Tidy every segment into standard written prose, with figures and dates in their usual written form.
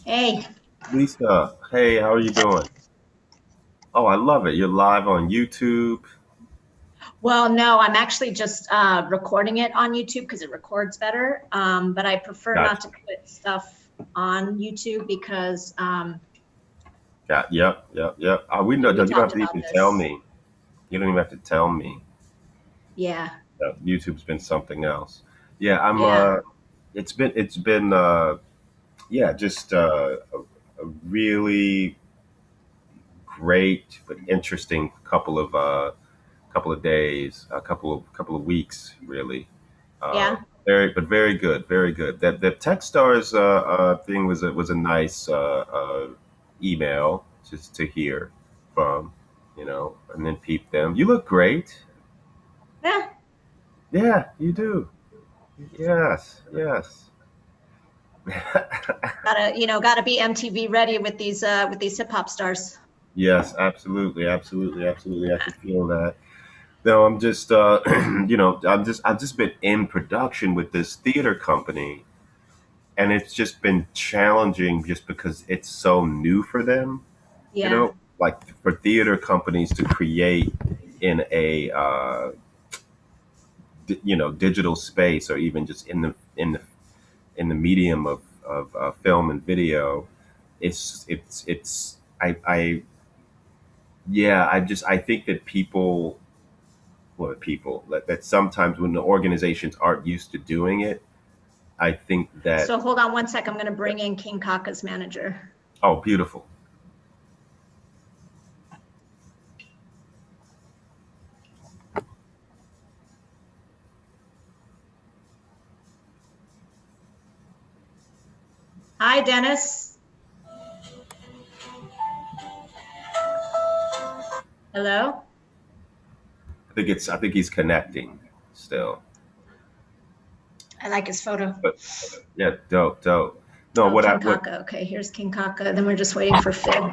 Hey, Lisa, hey, how are you doing? Oh, I love it. You're live on YouTube. well, no, I'm actually just recording it on YouTube because it records better. But I prefer not Gotcha. to put stuff on YouTube because Yep. We know. we You don't have talked to about even tell this. me. You don't even have to tell me. Yeah, YouTube's been something else. Yeah, I'm. yeah, It's been. Yeah, just a really great but interesting couple of days, a couple of weeks, really. yeah. Very good, very good. That the Techstars thing was a nice email just to hear from, and then peep them. You look great. Yeah, Yeah, you do. Yes. gotta be MTV ready with these hip hop stars. Yes, absolutely. I can feel that. No, I'm just, I've just been in production with this theater company, and it's just been challenging just because it's so new for them. Yeah, Like for theater companies to create in a digital space, or even just in the medium of film and video. It's I Yeah, I think that that sometimes when the organizations aren't used to doing it, I think that. so hold on one sec. I'm gonna bring in King Kaka's manager. Oh, beautiful. Hi, Dennis. Hello. I think he's connecting still. I like his photo. But yeah, dope. No, Oh, what I King what Kaka. Okay, here's King Kaka. Then we're just waiting for Fib.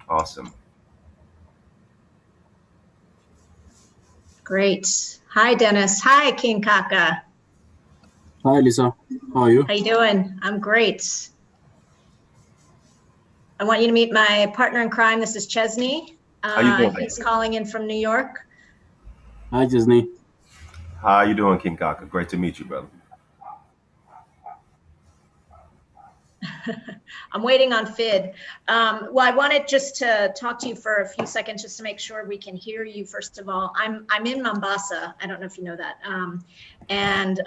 awesome. Great. Hi, Dennis. Hi, King Kaka. Hi, Lisa. How are you? How you doing? I'm great. I want you to meet my partner in crime. This is Chesney. How you doing? He's calling in from New York. Hi, Disney. How you doing, King Kaka? Great to meet you, brother. I'm waiting on Fid. Well, I wanted just to talk to you for a few seconds just to make sure we can hear you. First of all, I'm in Mombasa. I don't know if you know that. And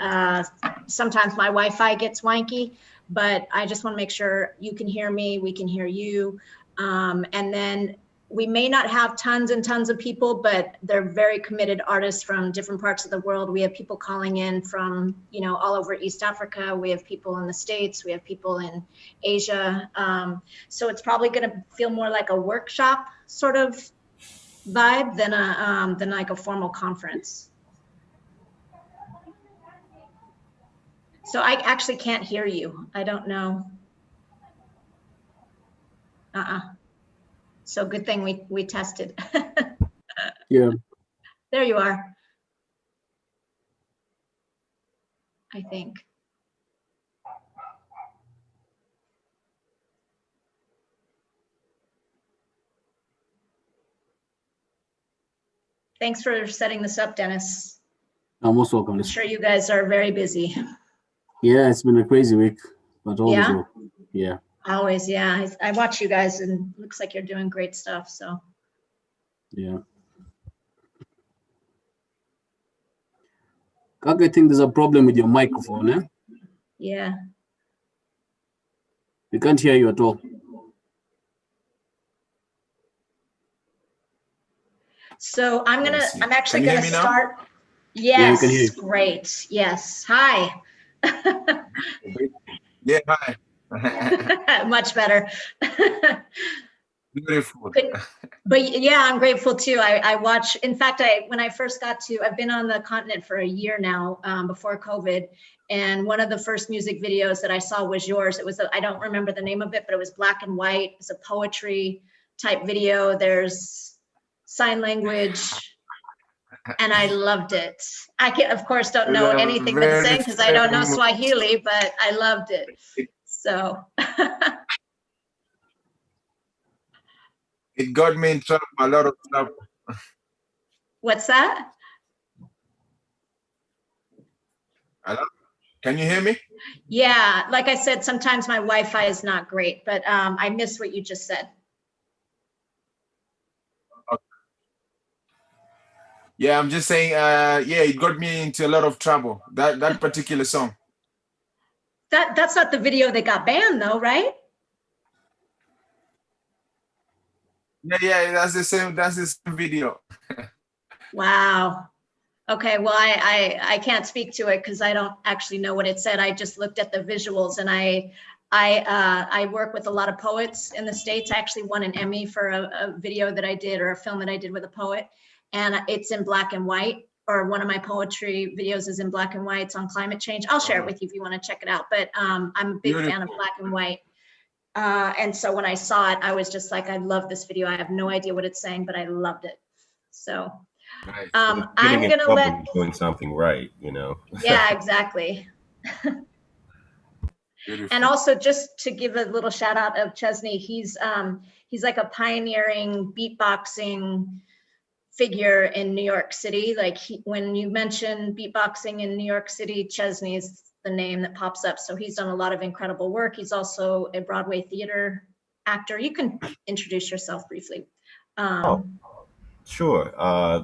sometimes my Wi-Fi gets wanky, but I just want to make sure you can hear me, we can hear you. And then we may not have tons and tons of people, but they're very committed artists from different parts of the world. We have people calling in from, all over East Africa. We have people in the States. We have people in Asia. So it's probably going to feel more like a workshop sort of vibe than like a formal conference. So I actually can't hear you. I don't know. So good thing we tested. Yeah. There you are, I think. Thanks for setting this up, Dennis. I'm most welcome, I'm Lisa. sure you guys are very busy. Yeah, it's been a crazy week, but all is Yeah, well. Yeah. always. Yeah, I watch you guys, and it looks like you're doing great stuff. So Yeah. Kaka, I think there's a problem with your microphone, eh? yeah. We can't hear you at all. So I'm actually Can you gonna hear me now? start. Yeah, we can hear Yes, you. great. Yes. Hi. Yeah, hi. Much better. Beautiful. But yeah, I'm grateful too. I watch, in fact, when I first I've been on the continent for a year now, before COVID. And one of the first music videos that I saw was yours. I don't remember the name of it, but it was black and white. It's a poetry type video. There's sign language. And I loved it. Of course, don't know anything that's Very saying because I don't know famous. Swahili, but I loved it. So It got me in trouble, a lot of trouble. what's that? Hello? Can you hear me? Yeah, like I said, sometimes my Wi-Fi is not great, but I missed what you just said. Okay. Yeah, I'm just saying, yeah, it got me into a lot of trouble, that particular song. That's not the video that got banned though, right? Yeah, that's the same video. Wow. Okay, well, I can't speak to it because I don't actually know what it said. I just looked at the visuals, and I work with a lot of poets in the States. I actually won an Emmy for a video that I did, or a film that I did with a poet, and it's in black and white, or one of my poetry videos is in black and white. It's on climate change. I'll share it with you if you want to check it out, but I'm a big fan of black and white. And so when I saw it, I was just like, I love this video. I have no idea what it's saying, but I loved it. So Nice. I'm gonna let doing something right, you know. Yeah, exactly. And also, just to give a little shout out of Chesney, he's like a pioneering beatboxing figure in New York City. Like when you mention beatboxing in New York City, Chesney is the name that pops up. So he's done a lot of incredible work. He's also a Broadway theater actor. You can introduce yourself briefly. Sure.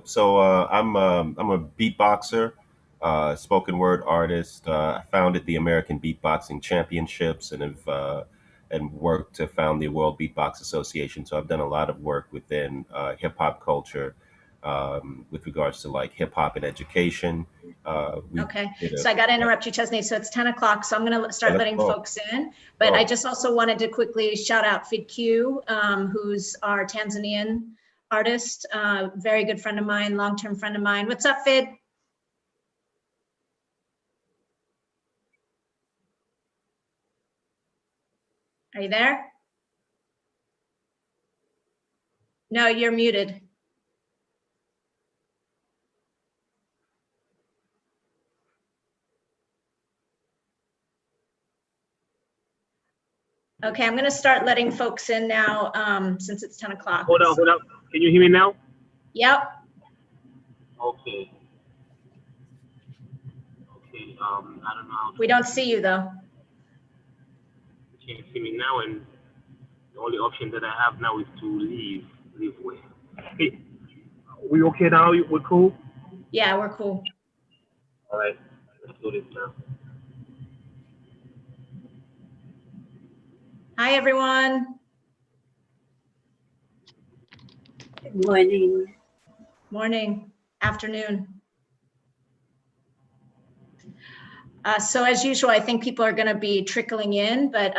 So I'm a beatboxer, spoken word artist. I founded the American Beatboxing Championships and have and worked to found the World Beatbox Association. So I've done a lot of work within hip hop culture with regards to like hip hop and education. Okay, so I got to interrupt you, Chesney. So it's 10 o'clock, so I'm going to start letting folks in. But I just also wanted to quickly shout out Fid Q, who's our Tanzanian artist, very good friend of mine, long-term friend of mine. What's up, Fid? Are you there? No, you're muted. Okay, I'm going to start letting folks in now since it's 10 o'clock. Hold on. Can you hear me now? Yep. Okay. Okay. I don't know. We don't see you though. You can't see me now, and the only option that I have now is to leave. Leave where? Hey, we okay now? We're cool? Yeah, we're cool. All right. Let's do this now. Hi, everyone. Good morning. Morning, afternoon. So as usual, I think people are going to be trickling in, but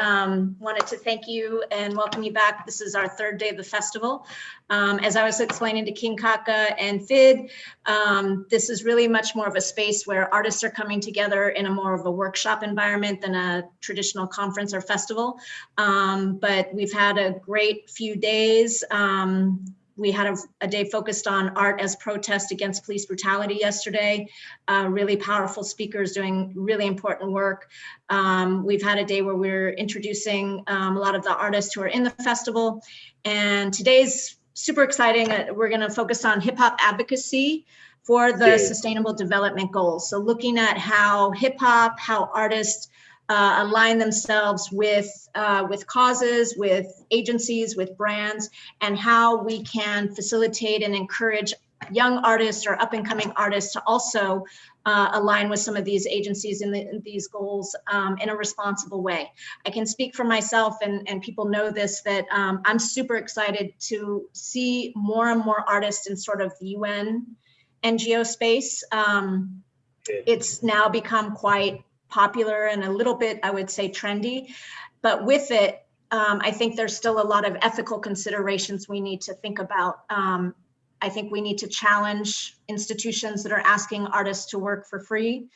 wanted to thank you and welcome you back. This is our third day of the festival. As I was explaining to King Kaka and Fid, this is really much more of a space where artists are coming together in a more of a workshop environment than a traditional conference or festival. But we've had a great few days. We had a day focused on art as protest against police brutality yesterday. Really powerful speakers doing really important work. We've had a day where we're introducing a lot of the artists who are in the festival. And today's super exciting. We're gonna focus on hip hop advocacy for the Sustainable Development Goals. So looking at how hip hop, how artists align themselves with causes, with agencies, with brands, and how we can facilitate and encourage young artists or up and coming artists to also align with some of these agencies in these goals in a responsible way. I can speak for myself, and people know this, that I'm super excited to see more and more artists in sort of the UN NGO space. It's now become quite popular and a little bit, I would say, trendy, but with it, I think there's still a lot of ethical considerations we need to think about. I think we need to challenge institutions that are asking artists to work for free.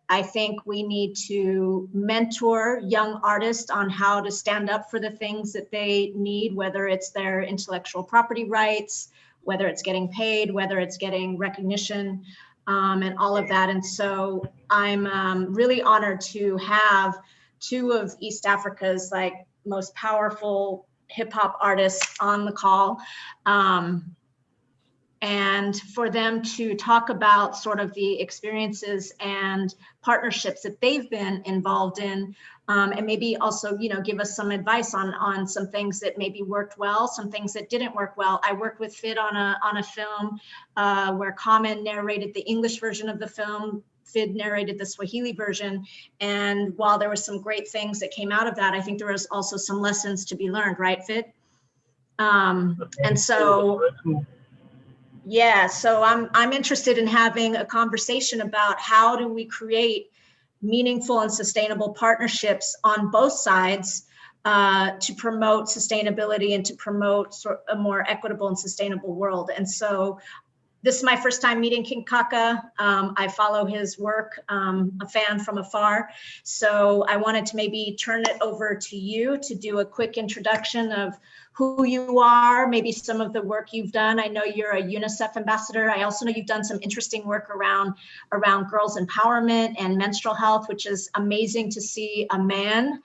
I think we need to mentor young artists on how to stand up for the things that they need, whether it's their intellectual property rights, whether it's getting paid, whether it's getting recognition, and all of that. And so I'm really honored to have two of East Africa's like most powerful hip hop artists on the call. And for them to talk about sort of the experiences and partnerships that they've been involved in, and maybe also, you know, give us some advice on some things that maybe worked well, some things that didn't work well. I worked with Fid on a film where Common narrated the English version of the film, Fid narrated the Swahili version. And while there were some great things that came out of that, I think there was also some lessons to be learned, right, Fid? And so, yeah, so I'm interested in having a conversation about how do we create meaningful and sustainable partnerships on both sides to promote sustainability and to promote a more equitable and sustainable world. And so this is my first time meeting King Kaka. I follow his work, a fan from afar. So I wanted to maybe turn it over to you to do a quick introduction of who you are, maybe some of the work you've done. I know you're a UNICEF ambassador. I also know you've done some interesting work around girls' empowerment and menstrual health, which is amazing to see a man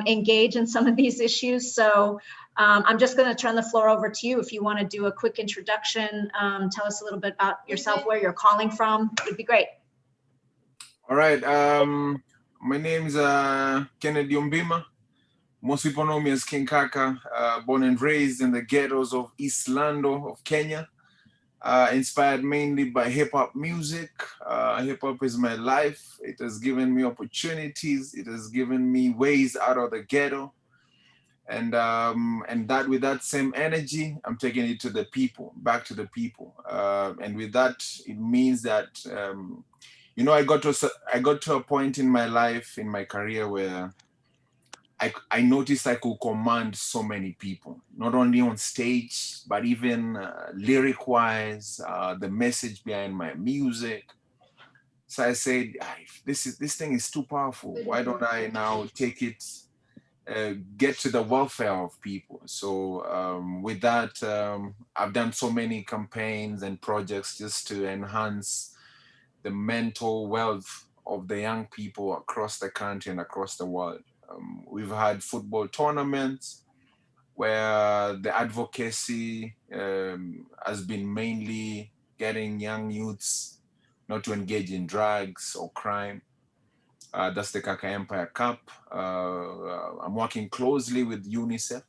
engage in some of these issues. So I'm just going to turn the floor over to you. If you want to do a quick introduction, tell us a little bit about yourself, where you're calling from, it would be great. All right. My name is Kennedy Umbima. Most people know me as King Kaka, born and raised in the ghettos of East Lando of Kenya, inspired mainly by hip hop music. Hip hop is my life. It has given me opportunities. It has given me ways out of the ghetto. And that with that same energy, I'm taking it to the people, back to the people. And with that, it means that, you know, I got to a point in my life, in my career, where I noticed I could command so many people, not only on stage, but even lyric-wise, the message behind my music. So I said, this thing is too powerful. Why don't I now take it, get to the welfare of people? So with that, I've done so many campaigns and projects just to enhance the mental wealth of the young people across the country and across the world. We've had football tournaments where the advocacy has been mainly getting young youths not to engage in drugs or crime. That's the Kaka Empire Cup. I'm working closely with UNICEF,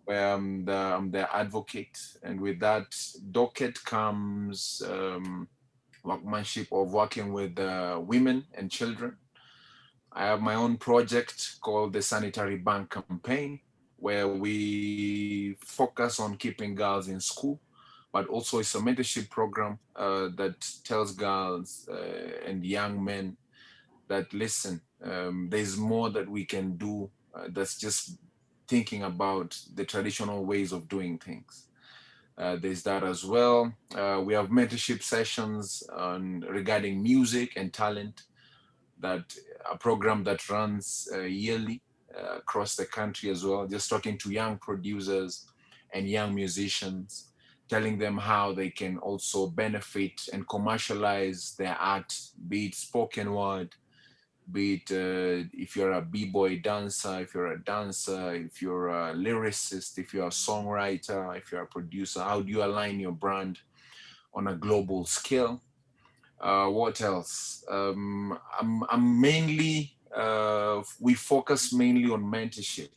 where I'm the advocate. And with that docket comes workmanship of working with women and children. I have my own project called the Sanitary Bank Campaign, where we focus on keeping girls in school, but also it's a mentorship program that tells girls and young men that, listen, there's more that we can do that's just thinking about the traditional ways of doing things. There's that as well. We have mentorship sessions regarding music and talent, that a program that runs yearly across the country as well, just talking to young producers and young musicians, telling them how they can also benefit and commercialize their art, be it spoken word, be it if you're a b-boy dancer, if you're a dancer, if you're a lyricist, if you're a songwriter, if you're a producer, how do you align your brand on a global scale? What else? I'm mainly, we focus mainly on mentorship.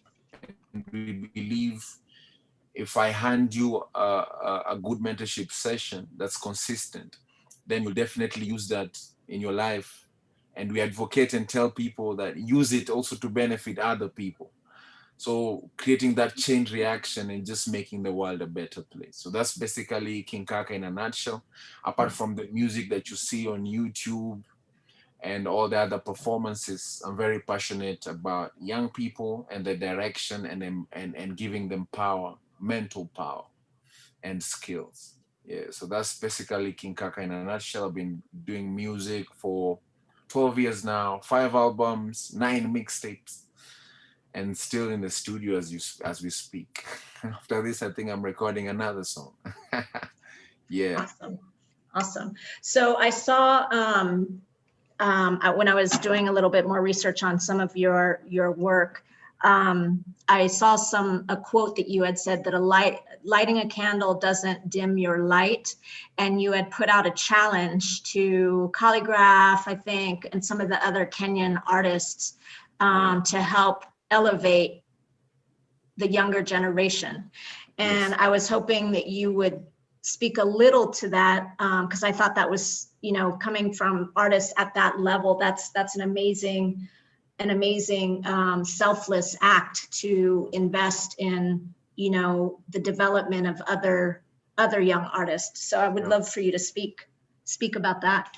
And we believe if I hand you a good mentorship session that's consistent, then you'll definitely use that in your life. And we advocate and tell people that use it also to benefit other people. So creating that chain reaction and just making the world a better place. So that's basically King Kaka in a nutshell. Apart from the music that you see on YouTube and all the other performances, I'm very passionate about young people and the direction and giving them power, mental power and skills. Yeah, so that's basically King Kaka in a nutshell. I've been doing music for 12 years now, 5 albums, 9 mixtapes, and still in the studio as we speak. After this, I think I'm recording another song. Yeah. Awesome. So I saw when I was doing a little bit more research on some of your work, I saw a quote that you had said that lighting a candle doesn't dim your light, and you had put out a challenge to Calligraph, I think, and some of the other Kenyan artists to help elevate the younger generation. And I was hoping that you would speak a little to that, because I thought that was, you know, coming from artists at that level, that's an amazing selfless act to invest in, you know, the development of other young artists. So I would love for you to speak about that.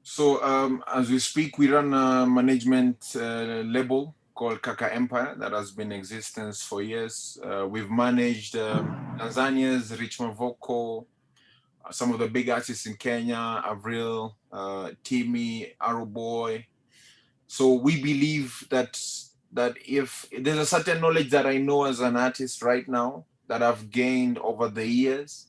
So as we speak, we run a management label called Kaka Empire that has been in existence for years. We've managed Tanzania's Rich Mavoko, some of the big artists in Kenya, Avril, Timmy, Arrow Boy. So we believe that if there's a certain knowledge that I know as an artist right now that I've gained over the years,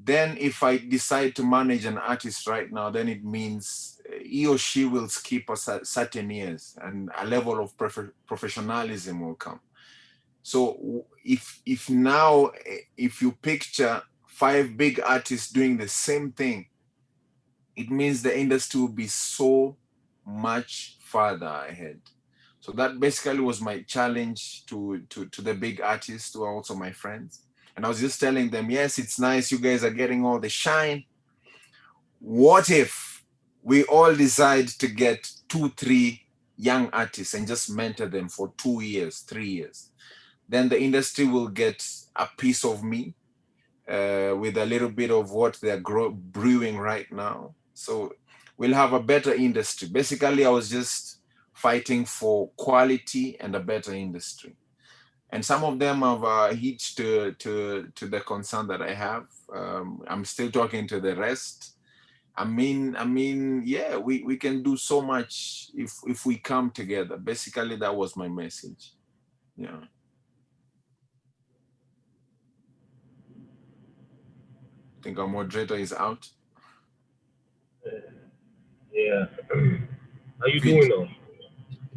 then if I decide to manage an artist right now, then it means he or she will skip a certain years and a level of professionalism will come. So if you picture 5 big artists doing the same thing, it means the industry will be so much farther ahead. So that basically was my challenge to the big artists who are also my friends. And I was just telling them, yes, it's nice you guys are getting all the shine. What if we all decide to get 2-3 young artists and just mentor them for 2 years, 3 years? Then the industry will get a piece of me with a little bit of what they're brewing right now. So we'll have a better industry. Basically, I was just fighting for quality and a better industry. And some of them have hitched to the concern that I have. I'm still talking to the rest. I mean, yeah, we can do so much if we come together. Basically, that was my message. Yeah. I think our moderator is out. Yeah. How you doing though?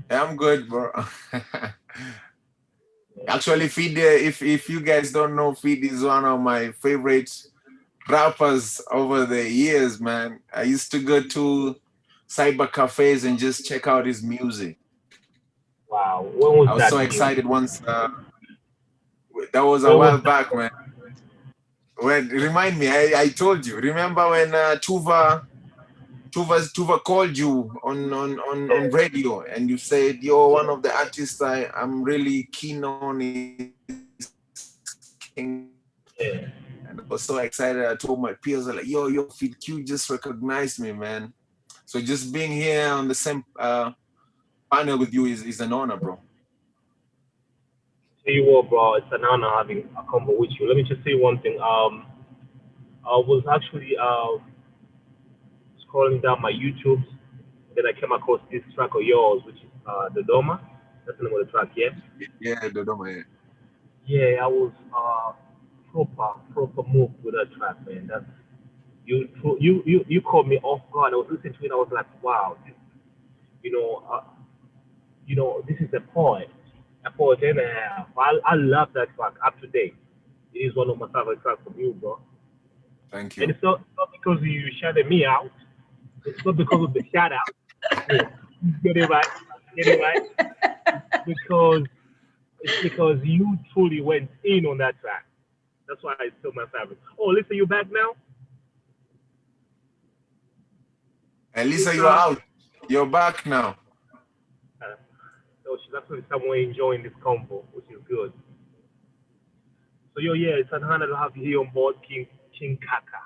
I'm good, bro. Actually, Feed, if you guys don't know, Feed is one of my favorite rappers over the years, man. I used to go to cyber cafes and just check out his music. Wow, when was I was that? so excited once. That was a while back, man. When remind me, I told you. Remember when Tuva called you on radio and you said you're one of the artists I'm really keen on is King. Yeah. And I was so excited. I told my peers, like, yo, Feed Q just recognized me, man. So just being here on the same panel with you is an honor, bro. Tell you what, bro, it's an honor having a convo with you. Let me just say one thing. I was actually scrolling down my YouTube, then I came across this track of yours, which is Dodoma. That's the name of the track, yeah? Yeah, Dodoma, yeah. Yeah, I was proper moved with that track, man. That's you caught me off guard. I was listening to it, I was like, wow, this is a poet and a half. I love that track up to date. It is one of my favorite tracks from you, bro. Thank you. And it's not because you shouted me out. It's not because of the shout out. Yeah. Get it right. It's because you truly went in on that track. That's why it's still my favorite. Oh, Lisa, you back now? And Lisa, you're out. You're back now. So she's actually somewhere enjoying this combo, which is good. So yeah, it's an honor to have you here on board, King Kaka.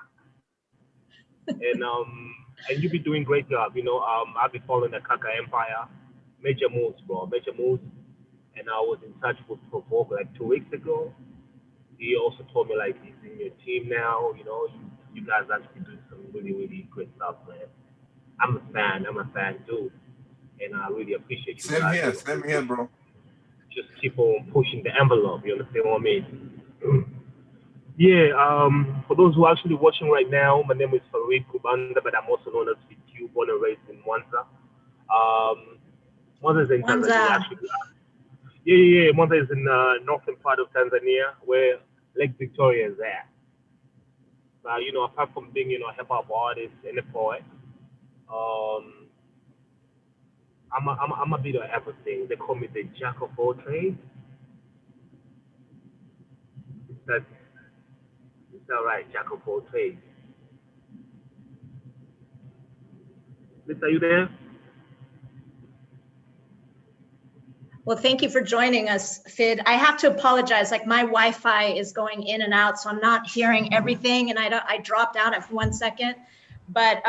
And you've been doing great job. I've been following the Kaka Empire. Major moves, bro. Major moves. And I was in touch with Provoke like 2 weeks ago. He also told me like he's in your team now. You guys actually doing some really, really great stuff, man. I'm a fan too. And I really appreciate you. Same here, bro. Just keep on pushing the envelope, you understand what I mean? Yeah, for those who are actually watching right now, my name is Farid Kubanda, but I'm also known as VQ. you, born and raised in Mwanza. Mwanza is in Tanzania, actually. Yeah. Mwanza is in northern part of Tanzania, where Lake Victoria is at. But, you know, apart from being, you know, a hip-hop artist and a poet, I'm a bit of everything. They call me the jack of all trades. Is that right, jack of all trades? Lisa, are you there? Well, thank you for joining us, Fid. I have to apologize. Like, my Wi-Fi is going in and out, so I'm not hearing everything, and I dropped out at 1 second. But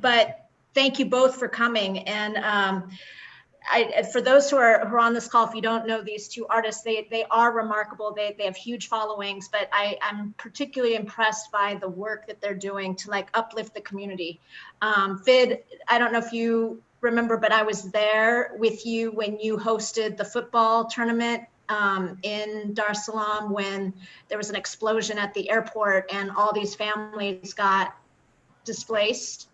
but thank you both for coming. And for those who are on this call, if you don't know these two artists, they are remarkable. They have huge followings, but I'm particularly impressed by the work that they're doing to like uplift the community. Fid, I don't know if you remember, but I was there with you when you hosted the football tournament in Dar es Salaam, when there was an explosion at the airport and all these families got displaced.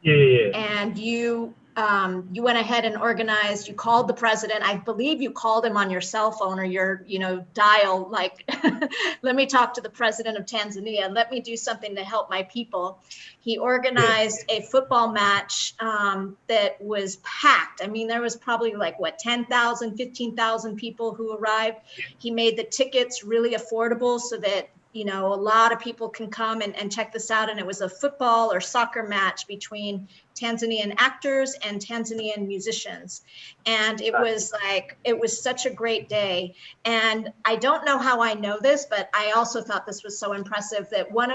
Yeah. And you went ahead and organized, you called the president. I believe you called him on your cell phone or your, you know, dial, like, let me talk to the president of Tanzania. Let me do something to help my people. He organized a football match that was packed. I mean, there was probably like, what, 10,000, 15,000 people who arrived. He made the tickets really affordable so that, you know, a lot of people can come and check this out. And it was a football or soccer match between Tanzanian actors and Tanzanian musicians. And it was like, it was such a great day. And I don't know how I know this, but I also thought this was so impressive that one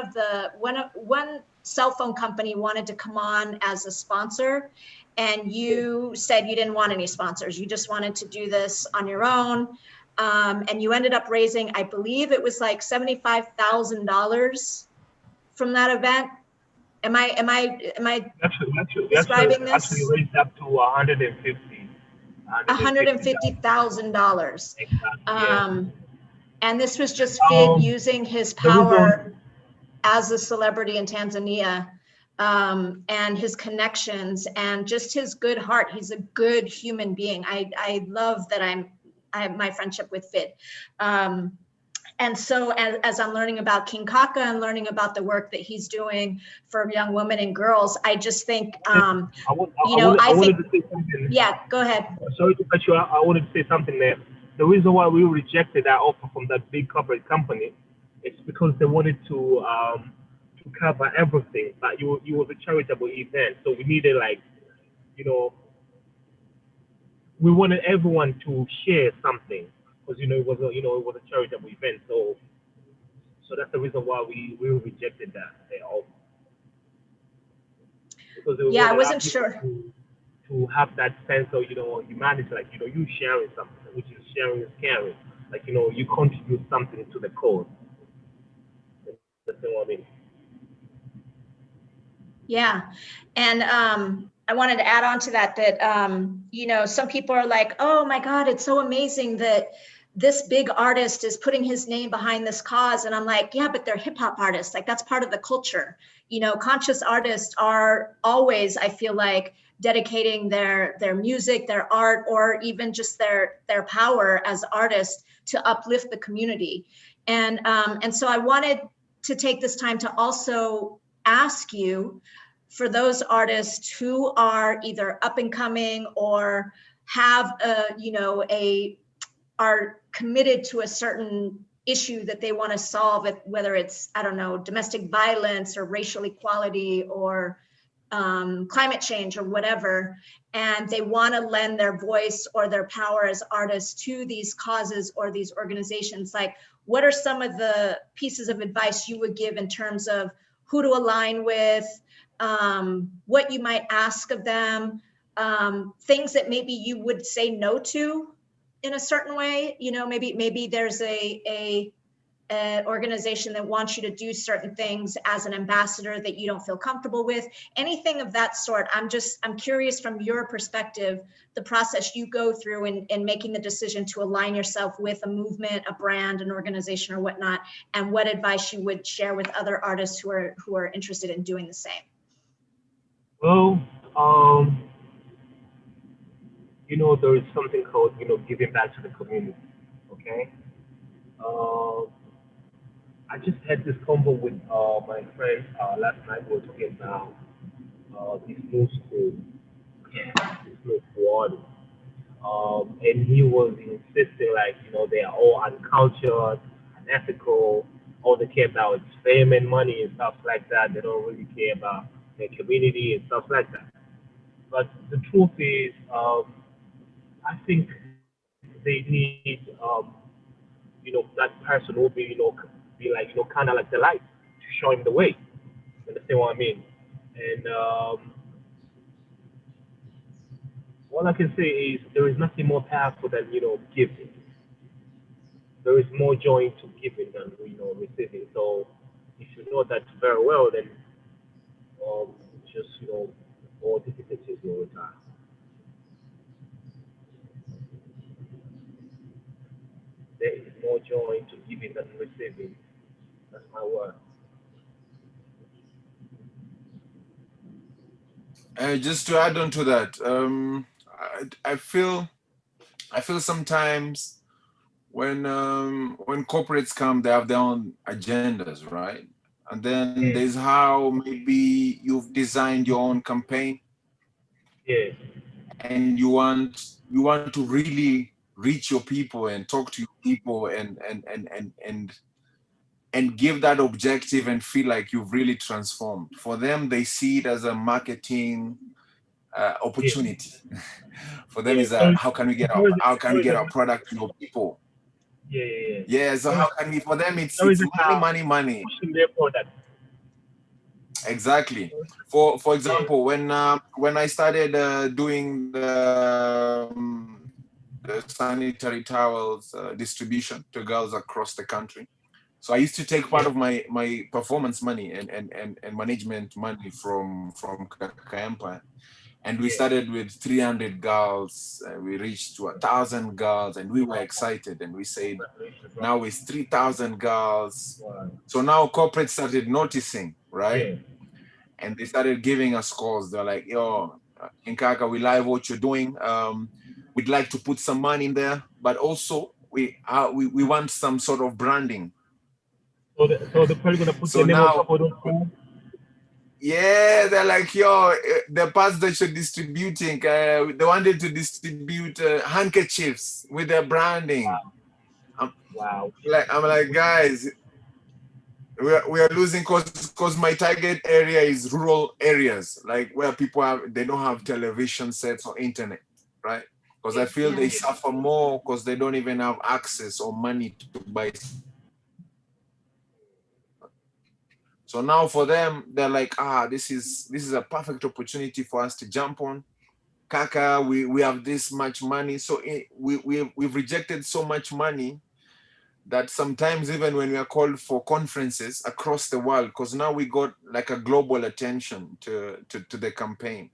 cell phone company wanted to come on as a sponsor. And you said you didn't want any sponsors. You just wanted to do this on your own. And you ended up raising, I believe it was like $75,000 from that event. Am I describing this? Actually raised up to $150,000. Exactly, And this was just Fid using his power as a celebrity in Tanzania, and his connections and just his good heart. He's a good human being. I love that I have my friendship with Fid. And so as I'm learning about King Kaka and learning about the work that he's doing for young women and girls, I just think, yeah, go ahead. Sorry to cut you out. I wanted to say something there. The reason why we rejected that offer from that big corporate company is because they wanted to cover everything, but it was a charitable event. So we needed, like, you know, we wanted everyone to share something, because, you know, it was a charitable event. So that's the reason why we rejected that offer. Because I wasn't sure to have that sense of, you know, humanity, like, you know, you sharing something, which is sharing is caring. Like, you know, you contribute something to the cause. That's what I mean. Yeah, and I wanted to add on to that, you know, some people are like, oh my God, it's so amazing that this big artist is putting his name behind this cause. And I'm like, yeah, but they're hip hop artists. Like, that's part of the culture. You know, conscious artists are always, I feel like, dedicating their music, their art, or even just their power as artists to uplift the community. And so I wanted to take this time to also ask you, for those artists who are either up and coming or have are committed to a certain issue that they want to solve, whether it's, I don't know, domestic violence or racial equality or climate change or whatever, and they want to lend their voice or their power as artists to these causes or these organizations. Like, what are some of the pieces of advice you would give in terms of who to align with, what you might ask of them, things that maybe you would say no to in a certain way? You know, maybe there's an organization that wants you to do certain things as an ambassador that you don't feel comfortable with, anything of that sort. I'm curious from your perspective, the process you go through in making the decision to align yourself with a movement, a brand, an organization or whatnot, and what advice you would share with other artists who are interested in doing the same. Well, there is something called, giving back to the community. Okay. Uh, I just had this convo with my friend last night. We were talking about this new school, this new quad. And he was insisting, like, they are all uncultured, unethical. All they care about is fame and money and stuff like that. They don't really care about their community and stuff like that. But the truth is, I think they need, that person will be, be like, kind of like the light to show him the way. You understand what I mean? And all I can say is there is nothing more powerful than, giving. There is more joy into giving than, receiving. So if you know that very well, then just, all difficulties will retire. There is more joy into giving than receiving. That's my word. Just to add on to that, I feel sometimes when corporates come, they have their own agendas, right? And then there's how maybe you've designed your own campaign, Yeah. and you want to really reach your people and talk to your people and give that objective and feel like you've really transformed. For them, they see it as a marketing opportunity. For them, is So how can we get our product to your people? Yeah. Yeah. So how can we? For them, it's money. Pushing their product. Exactly. For example, when I started doing the sanitary towels distribution to girls across the country, so I used to take part of my performance money and management money from Kaka Empire. And we started with 300 girls, we reached to 1,000 girls, and we were excited. And we said, now it's 3,000 girls. So now corporates started noticing, right? And they started giving us calls. They're like, yo, in Kaka, we like what you're doing. We'd like to put some money in there, but also we want some sort of branding. So they're probably gonna put the name on top of those schools. Yeah, they're like, yo, the parts that you're distributing, they wanted to distribute handkerchiefs with their branding. Wow. I'm like, guys, we are losing because my target area is rural areas, like where people they don't have television sets or internet, right? Because I feel they suffer more because they don't even have access or money to buy. So now for them, they're like, this is a perfect opportunity for us to jump on. Kaka, we have this much money. So we've rejected so much money that sometimes even when we are called for conferences across the world, because now we got like a global attention to the campaign.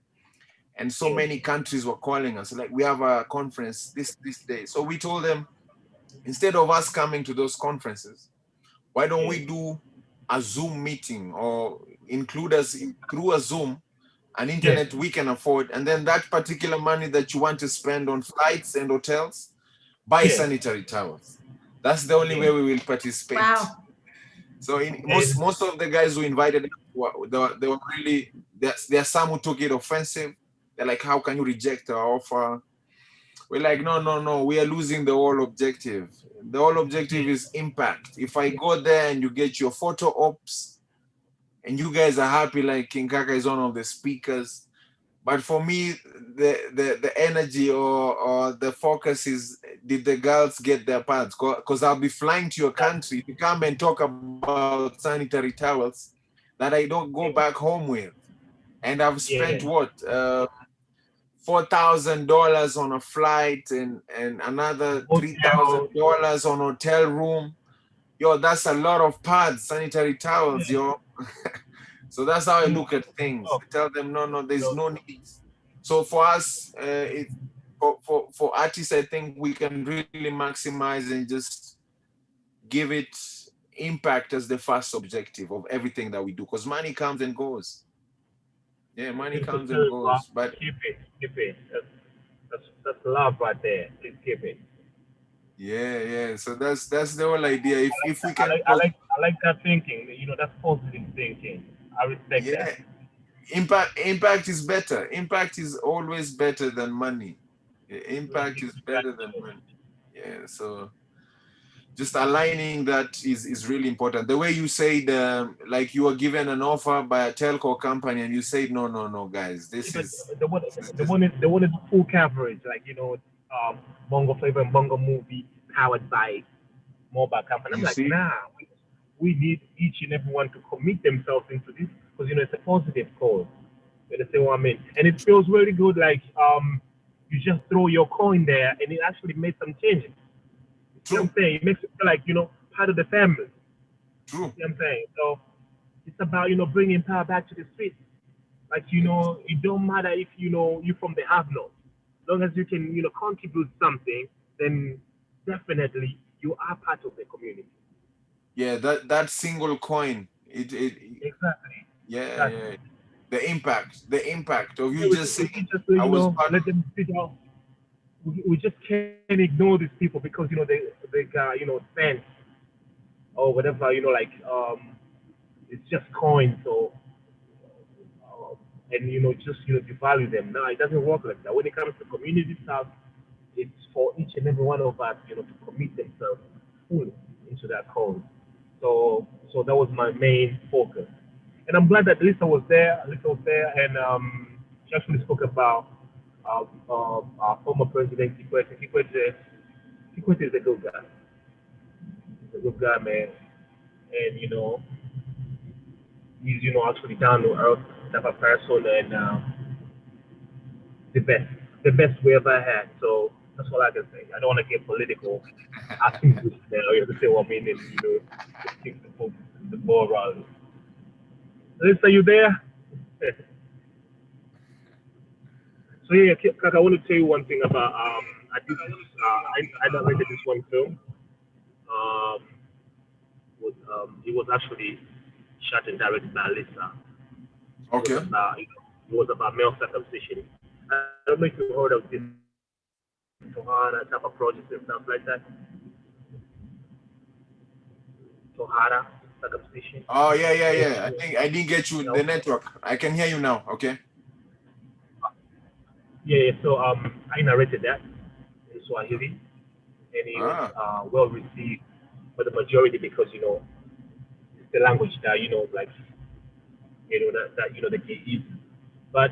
And so many countries were calling us, like, we have a conference this day. So we told them, instead of us coming to those conferences, why don't we do a Zoom meeting or include us through a Zoom, an internet we can afford, and then that particular money that you want to spend on flights and hotels, buy sanitary towels. That's the only way we will participate. Wow. So most of the guys who invited, they were really, there are some who took it offensive. They're like, how can you reject our offer? We're like, no, we are losing the whole objective. The whole objective is impact. If I go there and you get your photo ops and you guys are happy, like King Kaka is one of the speakers. But for me, the energy or the focus is, did the girls get their pads? Because I'll be flying to your country to come and talk about sanitary towels that I don't go back home with. And I've spent $4,000 on a flight and another $3,000 on hotel room. Yo, that's a lot of pads, sanitary towels, yo. So that's how I look at things. I tell them, no, there's no need. So for us, for artists, I think we can really maximize and just give it impact as the first objective of everything that we do, because money comes and goes. Yeah, money It's comes and fulfilled, goes, but keep it. That's love right there. Please keep it. yeah. So that's the whole idea. If we can, I like that thinking. You know, that's positive thinking. I respect yeah, that. impact is better. Impact is always better than money. Impact is better than money. Yeah. So just aligning that is really important. The way you said, like you were given an offer by a telco company, and you said, no, guys, this But is the one is full coverage, like Bongo Flavor and Bongo Movie powered by mobile company. I'm you like, see. nah, we need each and everyone to commit themselves into this because it's a positive cause. You understand what I mean? And it feels really good, like you just throw your coin there and it actually made some changes. You know what I'm saying? It makes it feel like part of the family. True. You know what I'm saying? So it's about bringing power back to the streets. Like it don't matter if you're from the have-not. As long as you can contribute something, then definitely you are part of the community. Yeah, that single coin. Exactly. Yeah. The impact of you We just we saying, just I was part. let them figure out. We just can't ignore these people because they got cents or whatever like it's just coins or and just devalue them. No, it doesn't work like that. When it comes to community stuff, it's for each and every one of us to commit themselves fully into that cause. So that was my main focus, and I'm glad that Lisa was there. And she actually spoke about our former president Kikwete. Kikwete is a good guy. He's a good guy, man, and he's actually down to earth type of person, and the best we ever had. So that's all I can say. I don't want to get political. I think this now. You understand what I mean? And just keep the ball rolling. Lisa, are you there? So yeah, Kaka, I want to tell you one thing about I did this. I narrated this one film. Um, it was actually shot and directed by Lisa. Okay. It was about male circumcision. I don't know if you heard of this Tohara type of project and stuff like that. Tohara circumcision. Oh yeah. I think I didn't get you the network. I can hear you now. Okay. Yeah. So I narrated that in Swahili, and it was well received for the majority because it's the language that like that they use. But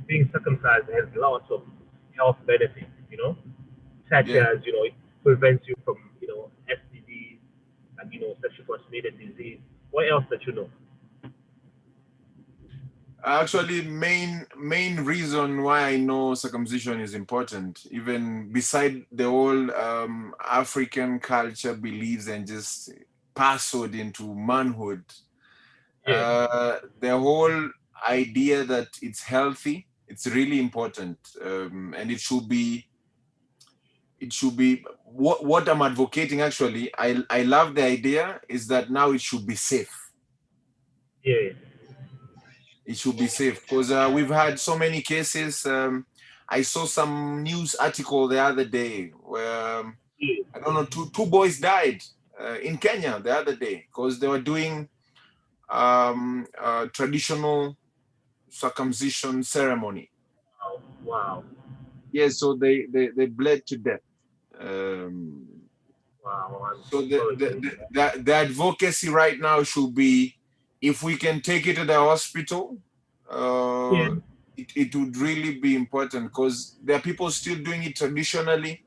being circumcised has lots of health benefits, such as it prevents you from STDs and sexually transmitted disease. What else that you know? Actually, main reason why I know circumcision is important, even beside the whole African culture beliefs and just password into manhood, the whole idea that it's healthy, it's really important, and it should be what I'm advocating. Actually, I love the idea is that now it should be safe. Yeah. It should be safe because we've had so many cases. I saw some news article the other day where I don't know, two boys died in Kenya the other day because they were doing traditional circumcision ceremony. Oh, wow. Yeah, so they bled to death. Wow. So the advocacy right now should be, if we can take it to the hospital, it would really be important because there are people still doing it traditionally.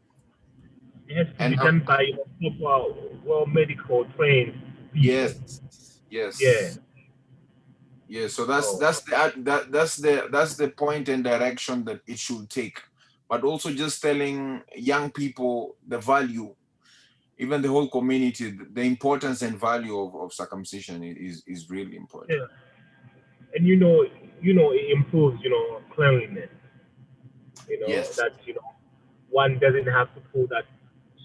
It has to be done by people well medical trained people. Yes. Yeah, so that's the point and direction that it should take. But also just telling young people the value, even the whole community, the importance and value of circumcision is really important. Yeah. And it improves, cleanliness. That one doesn't have to pull that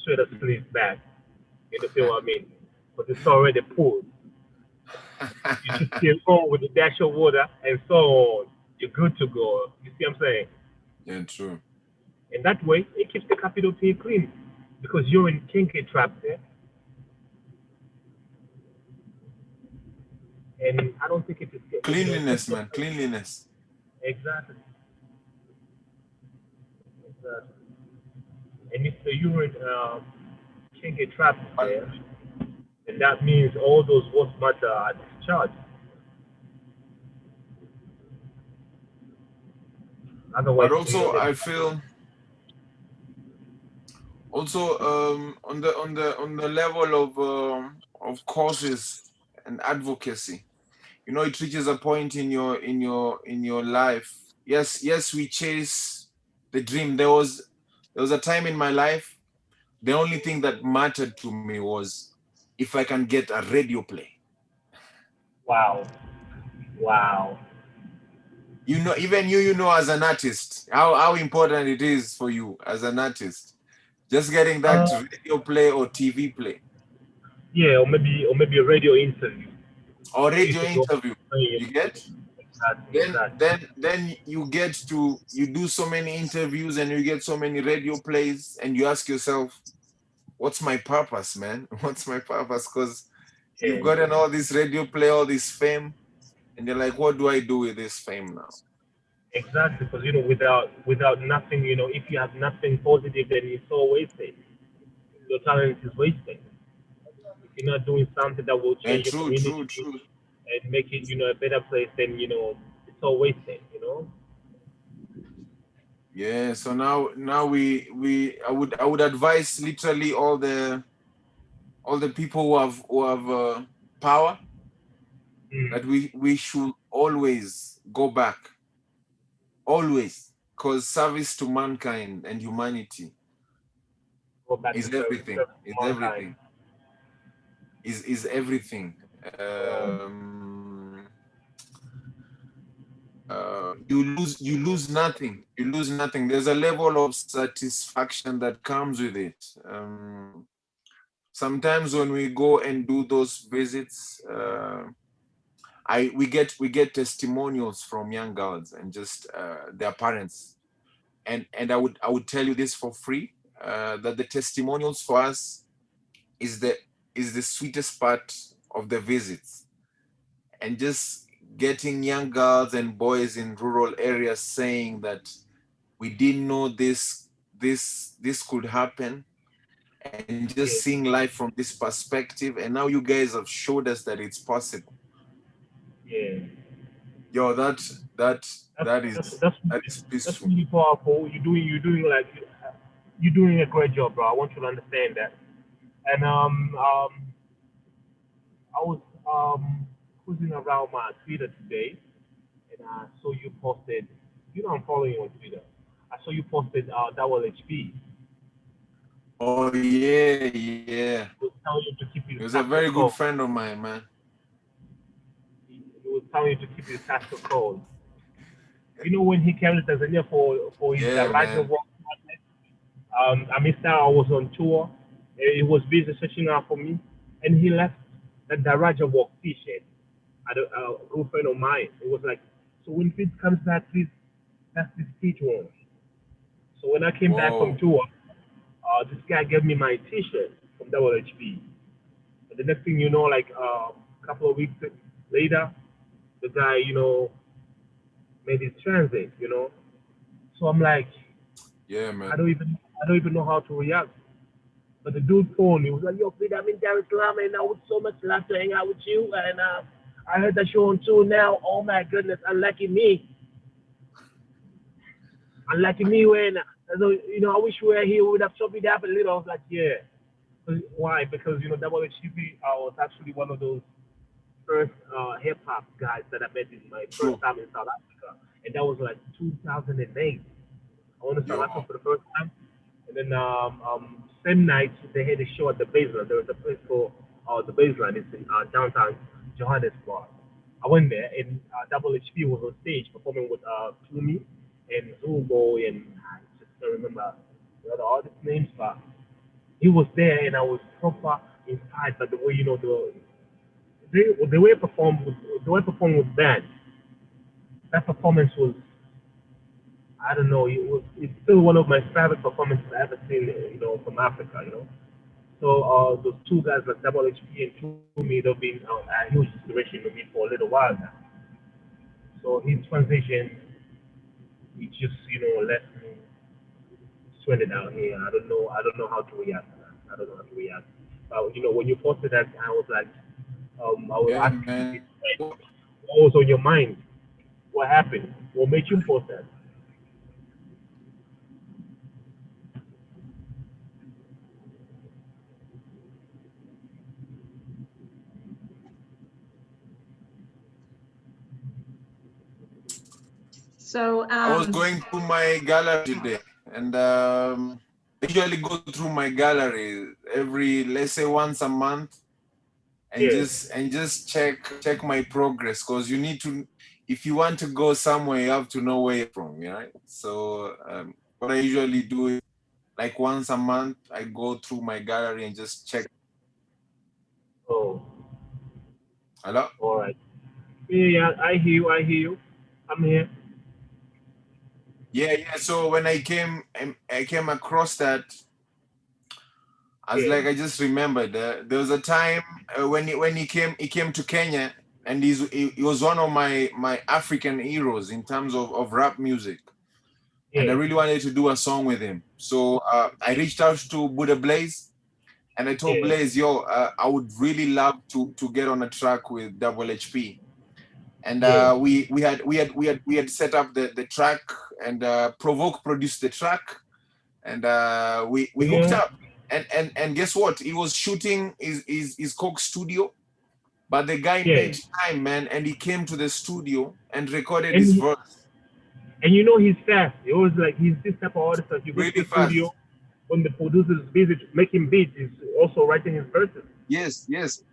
sweater sleeve back. You understand what I mean? But it's already pulled. You just stay home with a dash of water and so on. You're good to go. You see what I'm saying? Yeah, true. And that way, it keeps the capital T clean because you're in kinky trap there. And I don't think it is Cleanliness, man. Cleanliness. Exactly. And if the urine kinky trap there, and that means all those waste matter are discharged. Otherwise, But also, I feel also on the level of causes and advocacy, you know, it reaches a point in your life. Yes, we chase the dream. There was a time in my life, the only thing that mattered to me was if I can get a radio play. Wow. You know, even you know, as an artist, how important it is for you as an artist, just getting that radio play or TV play. Yeah, or maybe a radio interview. Or radio interview. You get? Exactly. Then you do so many interviews and you get so many radio plays and you ask yourself, what's my purpose, man? What's my purpose? Because you've gotten all this radio play, all this fame, and you're like, what do I do with this fame now? Exactly, because you know, without nothing, you know, if you have nothing positive, then it's all wasted. Your talent is wasted. If you're not doing something that will change your community and make it, you know, a better place, then you know, it's all wasted. You know. Yeah. So now I would advise literally all the people who have power that we should always go back. Always, because service to mankind and humanity is everything. Is everything. Is everything. You lose nothing. You lose nothing. There's a level of satisfaction that comes with it. Sometimes when we go and do those visits, we get testimonials from young girls and just their parents, and I would tell you this for free, that the testimonials for us is the sweetest part of the visits, and just getting young girls and boys in rural areas saying that we didn't know this could happen, and just seeing life from this perspective, and now you guys have showed us that it's possible. Yeah. Yo, that is peaceful. That's really powerful. You're doing a great job, bro. I want you to understand that. And I was cruising around my Twitter today, and I saw you posted. You know, I'm following you on Twitter. I saw you posted double HP. Oh yeah. He was a very good friend of mine, man. He was telling you to keep his task code. You know, when he came to Tanzania for his Daraja walk, I missed out. I was on tour. He was busy searching out for me, and he left the Daraja walk T-shirt at a good friend of mine. It was like, so when Fitz comes back, please, that's this T one. So when I came back from tour, this guy gave me my T-shirt from WHP. And the next thing you know, like a couple of weeks later, the guy, you know, made his transit, you know. So I'm like, yeah, man. I don't even know how to react. But the dude phoned me. He was like, yo, Pete, I'm in Dar es Salaam and I would so much love to hang out with you. And I heard that you're on tour now. Oh my goodness, unlucky me. Unlucky me when, you know, I wish we were here. We would have chopped it up a little. I was like, yeah. Why? Because, you know, WHP was actually one of those first hip hop guys that I met in my first time in South Africa. And that was like 2008. I went to South Africa for the first time. And then same night, they had a show at the Baseline. There was a place called the Baseline. It's in downtown Johannesburg. I went there, and WHP was on stage performing with Plumi and Zubo, and I just don't remember the other artist names, but he was there, and I was proper inspired by the way, you know, the way I performed with band, that performance was, I don't know, it's still one of my favorite performances I've ever seen, from Africa, So those two guys like Double HP and Tumi, they've been a huge inspiration to me for a little while now. So his transition, it just left me stranded out here. I don't know how to react to that. I don't know how to react. But when you posted that, I was like, I was Yeah, asking man. you, like, what was on your mind? What happened? What made you post that? So I was going through my gallery today, and I usually go through my gallery every, let's say, once a month, and just check my progress, because you need to, if you want to go somewhere, you have to know where you're from, right? So what I usually do is, like, once a month, I go through my gallery and just check. Oh. Hello? All right. Yeah, I hear you. I'm here. Yeah. So when I came across that, I was like, I just remembered there was a time when he came to Kenya, and he was one of my African heroes in terms of rap music, and I really wanted to do a song with him. So I reached out to Buddha Blaze, and I told Blaze, yo, I would really love to get on a track with Double HP. And we had set up the track, and Provoke produced the track, and we hooked up. And guess what? He was shooting his Coke studio, but the guy made time, man, and he came to the studio and recorded his verse. And he's fast. It was like he's this type of artist that you go to the studio when the producer is busy making beats, he's also writing his verses. Yes.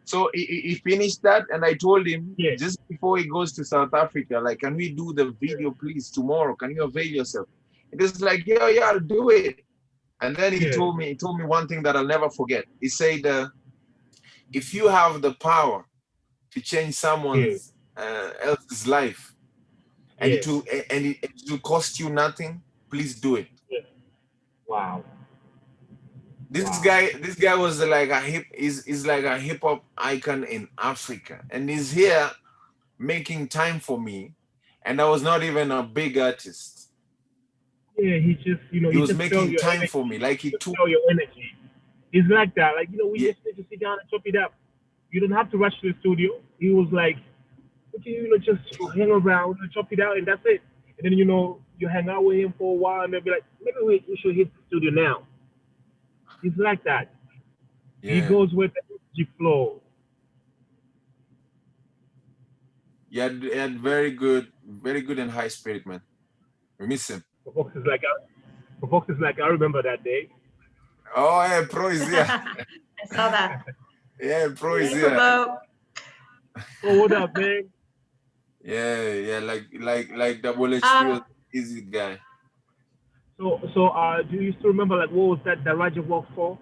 So he finished that, and I told him just before he goes to South Africa, like, can we do the video, please, tomorrow? Can you avail yourself? It was like, yeah, I'll do it. And then he told me one thing that I'll never forget. He said, if you have the power to change someone else's life, and it will cost you nothing, please do it. Wow. This guy was like is like a hip hop icon in Africa, and he's here making time for me, and I was not even a big artist. Yeah, he just he was just making time for me, like he took your energy. He's like that, like we just need to sit down and chop it up. You don't have to rush to the studio. He was like, okay, just hang around and chop it out, and that's it. And then you hang out with him for a while, and they'll be like, maybe we should hit the studio now. He's like that. Yeah. He goes with the energy flow. He had very good and high spirit, man. We miss him. Provox is like, I remember that day. Oh yeah, Pro is here. I saw that. Yeah, Pro is here. Oh, what up, man? Yeah, like Double HP easy guy. So do you still remember, like, what was that Daraja walk for?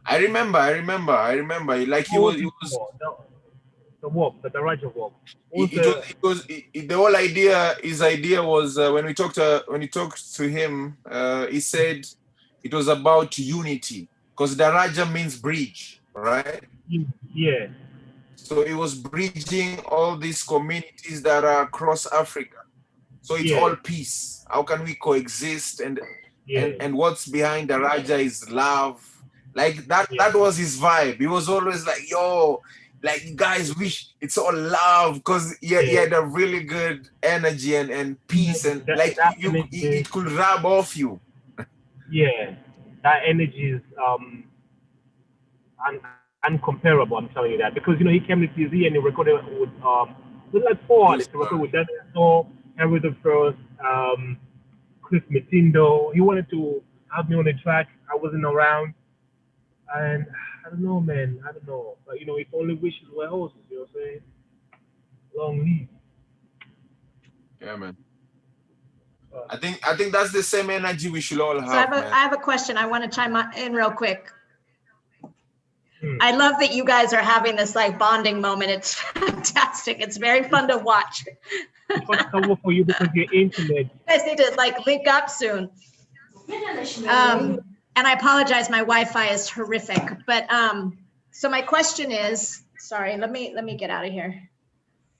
I remember. Like he was the walk, the Daraja walk. The whole idea. His idea was when we talked to him. He said it was about unity, because Daraja means bridge, right? Yeah. So it was bridging all these communities that are across Africa. So it's all peace. How can we coexist? And what's behind Daraja is love. Like that was his vibe. He was always like, yo, like, you guys wish it's all love, because he had a really good energy and peace, and it could rub off you. Yeah, that energy is uncomparable. I'm telling you that, because he came to TZ and he recorded with like 4 artists. He recorded with Daniel, Henry the First, Chris Mitindo. He wanted to have me on the track. I wasn't around, and I don't know, man. I don't know, but if only wishes were horses. You know what I'm saying? Long live. Yeah, man. I think that's the same energy we should all have. So I have a question. I want to chime in real quick. I love that you guys are having this like bonding moment. It's fantastic. It's very fun to watch. It's comfortable for you because you're intimate. You guys need to like link up soon. And I apologize, my Wi-Fi is horrific. But so my question is, sorry, let me get out of here.